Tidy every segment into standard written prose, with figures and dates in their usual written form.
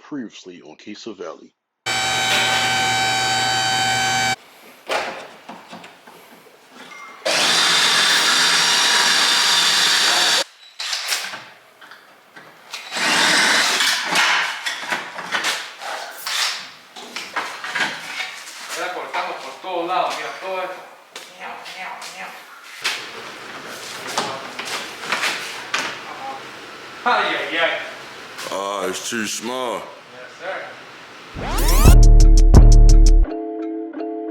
Previously on Queso Valley. La cortamos por todos lados, mira, todo esto. Ay, ay, ay. Oh, it's too small. Yes, sir.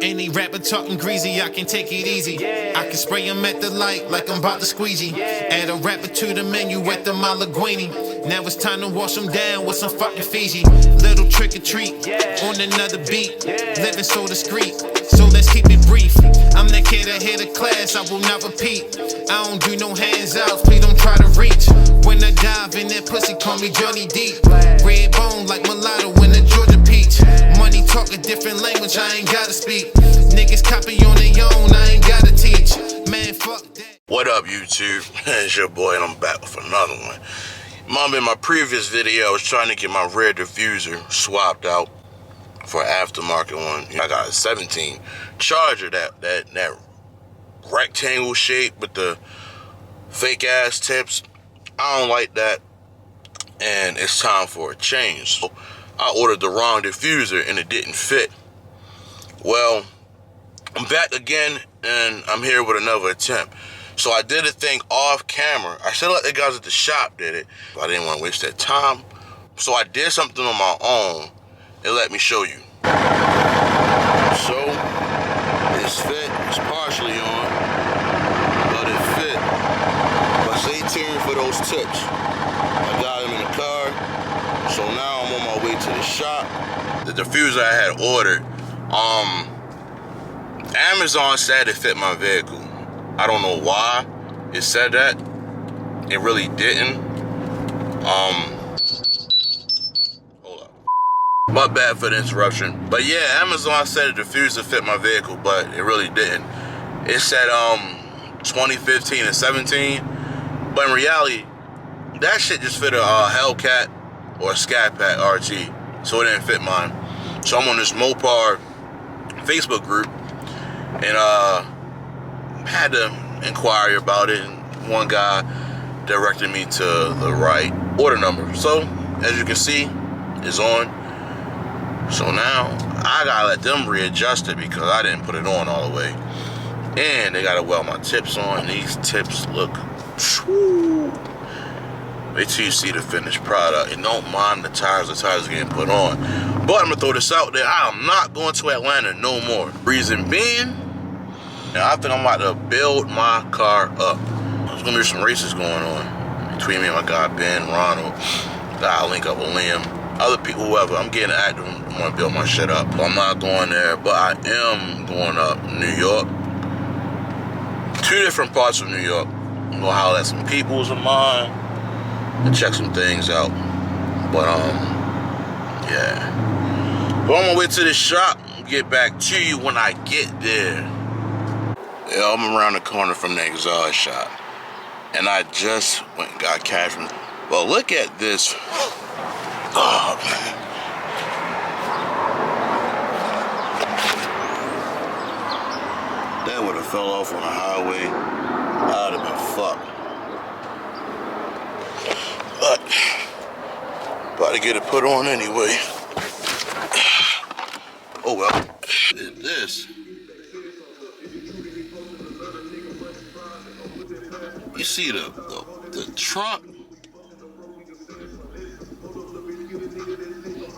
Any rapper talking greasy, I can take it easy. I can spray him at the light like I'm about to squeegee. Add a rapper to the menu at the Malaguini. Now it's time to wash them down with some fucking Fiji. Little trick or treat on another beat. Living so discreet, so let's keep it brief. I'm that kid ahead of class, I will not repeat. I don't do no hands out, please don't try to reach. When I dive in that pussy, call me Johnny Deep. Red bone like mulatto in the Georgia peach. Money talk a different language, I ain't gotta speak. Niggas copy on their own, I ain't gotta teach. Man, fuck that. What up, YouTube? It's your boy, and I'm back with another one. Mom, in my previous video, I was trying to get my rear diffuser swapped out for an aftermarket one. I got a 17 Charger, that rectangle shape with the fake ass tips. I don't like that, and it's time for a change. So I ordered the wrong diffuser and it didn't fit. Well, I'm back again, and I'm here with another attempt. So I did a thing off camera. I should let the guys at the shop did it, but I didn't want to waste their time. So I did something on my own, and let me show you. So it's fit, it's partially on, but it fit. But stay tuned for those tips. I got them in the car, so now I'm on my way to the shop. The diffuser I had ordered, Amazon said it fit my vehicle. I don't know why it said that. It really didn't. Hold up. My bad for the interruption. But yeah, Amazon said the diffuser fit my vehicle, but it really didn't. It said 2015 and 17, but in reality, that shit just fit a Hellcat or a Scat Pack RT, so it didn't fit mine. So I'm on this Mopar Facebook group, and had to inquire about it, and one guy directed me to the right order number. So as you can see, it's on. So now I gotta let them readjust it because I didn't put it on all the way, and they gotta weld my tips on. These tips look, whew. Wait till you see the finished product, and don't mind the tires getting put on. But I'm gonna throw this out there, I am not going to Atlanta no more. Reason being, I think I'm about to build my car up. There's gonna be some races going on between me and my guy Ben, Ronald. I'll link up with Liam, other people, whoever. I'm getting active, I wanna build my shit up. I'm not going there, but I am going up New York. 2 different parts of New York. I'm gonna holler at some peoples of mine and check some things out. But yeah. But I'm on my way to the shop and get back to you when I get there. Yeah, I'm around the corner from the exhaust shop, and I just went and got cash from. Well, look at this. Oh man. That would have fell off on the highway. I'd have been fucked. But about to get it put on anyway. Oh well. This. You see the trunk?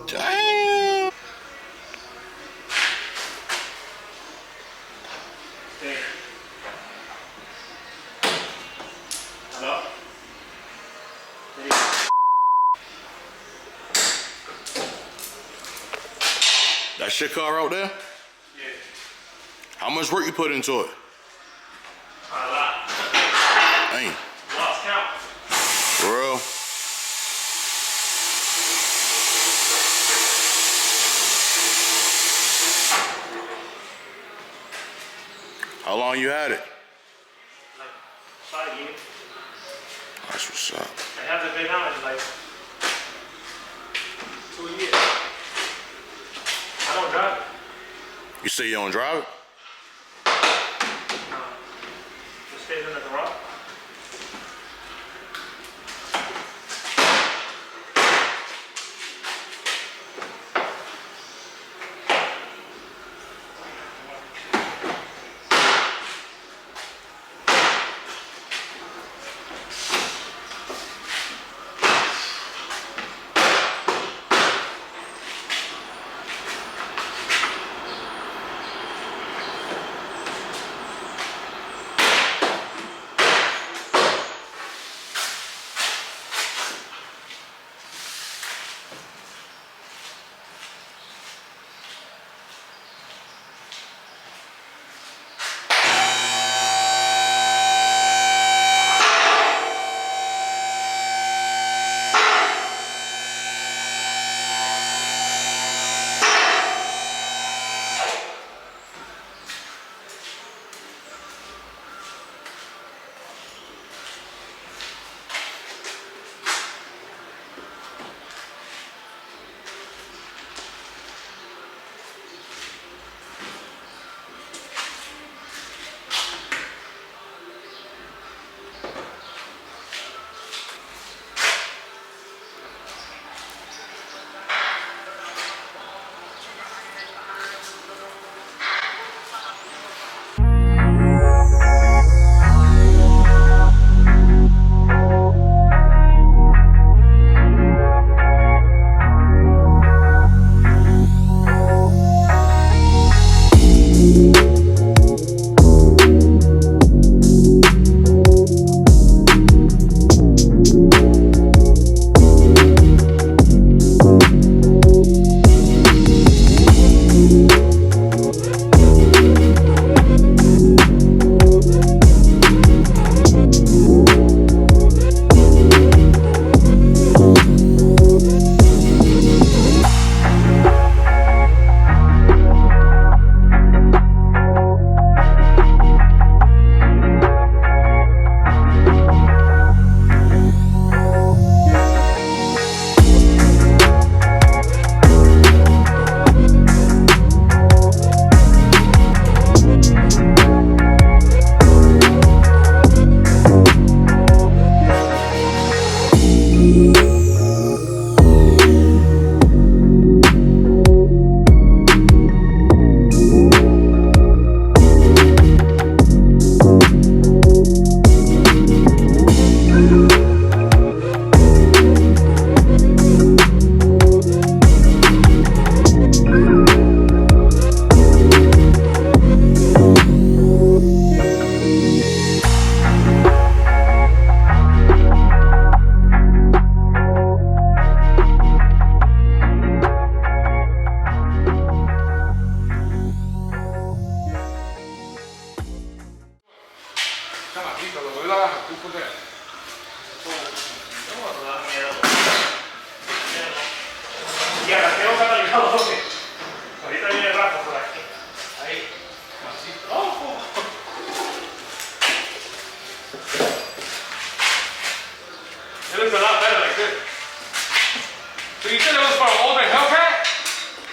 Damn. Hello? That's your car out there? Yeah. How much work you put into it? A lot. Dang. Lost count. For real? How long you had it? Like 5 years. That's what's up. I haven't been out in like 2 years. don't drive it. You say you don't drive it? No. It stays in the garage. looks a lot better like this. So you said it was for an older Hellcat?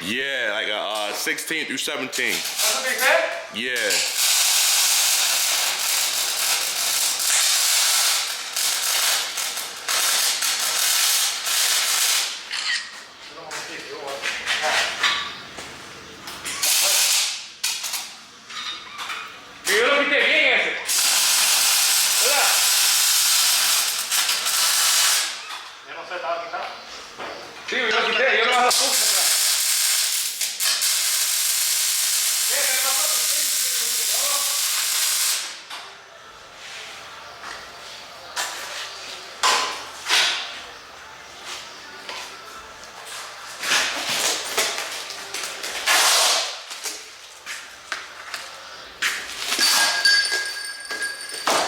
Yeah, like a 16 through 17. That's what they said? Yeah. Yo lo quité bien ese. ¿Verdad? Yo no sé, estaba quitado. Sí, yo lo quité, yo lo bajé a punta.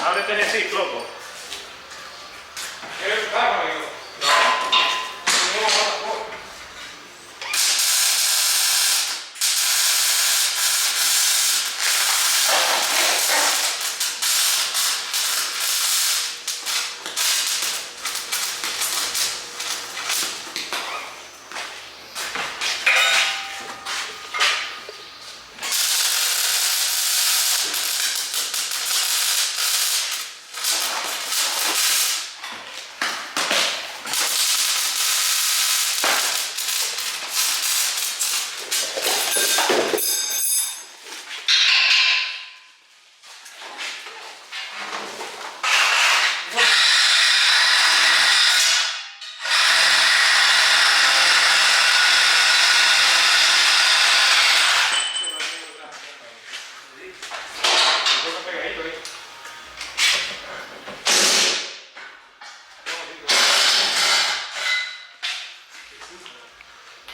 Ábrete en el sí, loco. ¿Quieres un carro, amigo? No. No, no.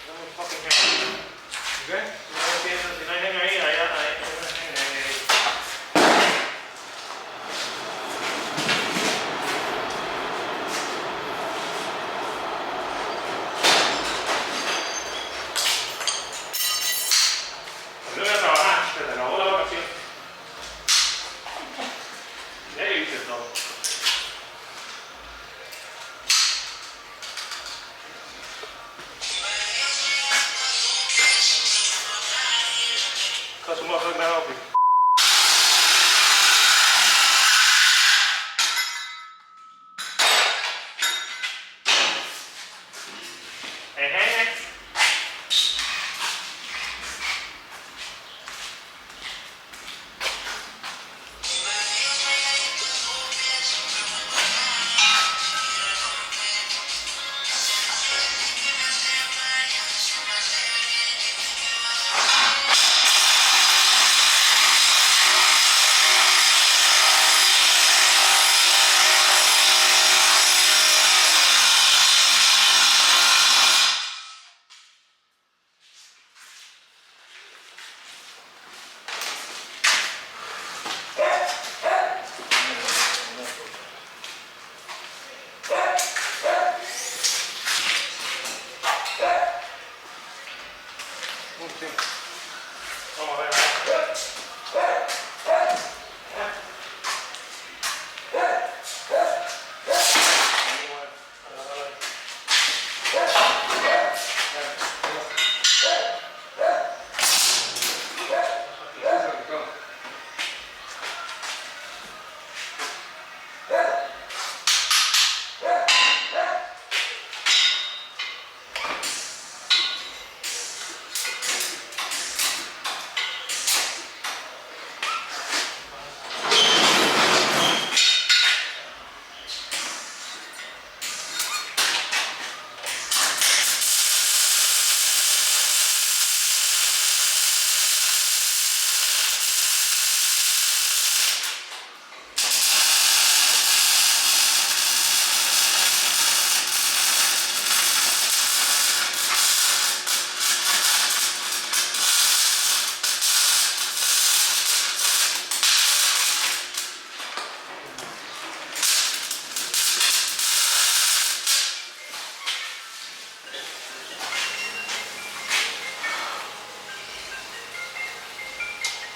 Dame un fucking hanger. Okay? Si no hay hanger ahí, allá, ahí. Yo voy a trabajar, se te acabó la vacación. Ya hice todo. Kustom Mufflers now help you. Hey. Vamos a ver.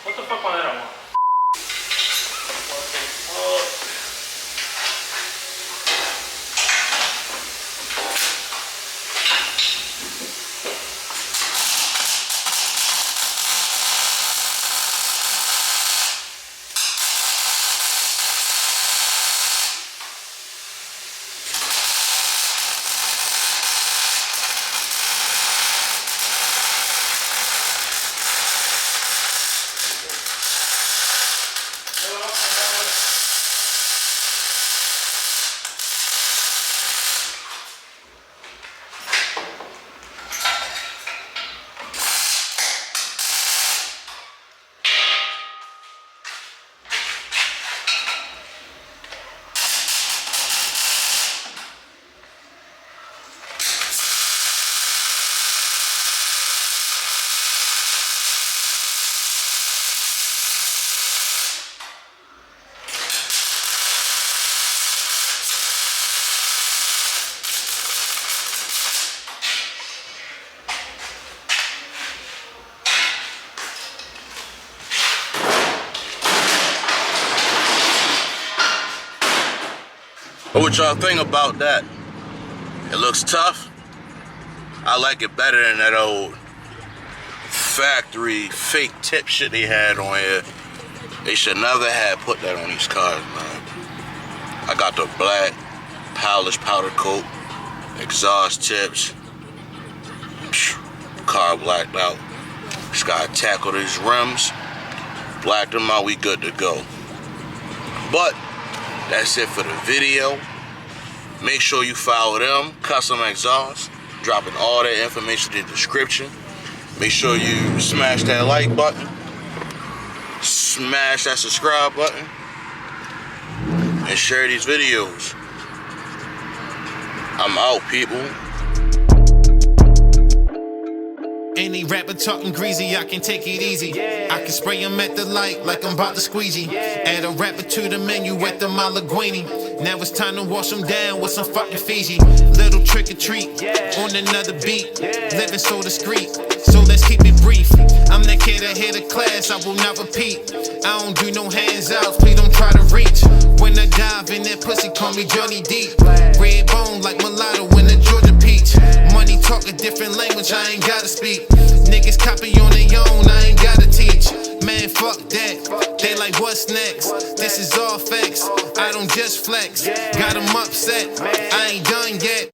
What the fuck manera, amor? What y'all think about that? It looks tough. I like it better than that old factory fake tip shit they had on here. They should never have put that on these cars, man. I got the black polished powder coat, exhaust tips, car blacked out. Just gotta tackle these rims, black them out, we good to go. But that's it for the video. Make sure you follow them, Kustom Exhaust, dropping all that information in the description. Make sure you smash that like button, smash that subscribe button, and share these videos. I'm out, people. rapper talking greasy, I can take it easy. I can spray him at the light like I'm about to squeegee. Add a rapper to the menu at the Malaguini. Now it's time to wash him down with some fucking Fiji. Little trick or treat on another beat. Living so discreet, so let's keep it brief. I'm that kid ahead of class, I will not repeat. I don't do no hands out, please don't try to reach. When I dive in that pussy, call me Johnny Deep. Red bone like mulatto in the Georgia peach. Money talk a different language, I ain't gotta speak. Niggas copy on their own, I ain't gotta teach. Man, fuck that, they like what's next? This is all facts, I don't just flex. Got them upset, I ain't done yet.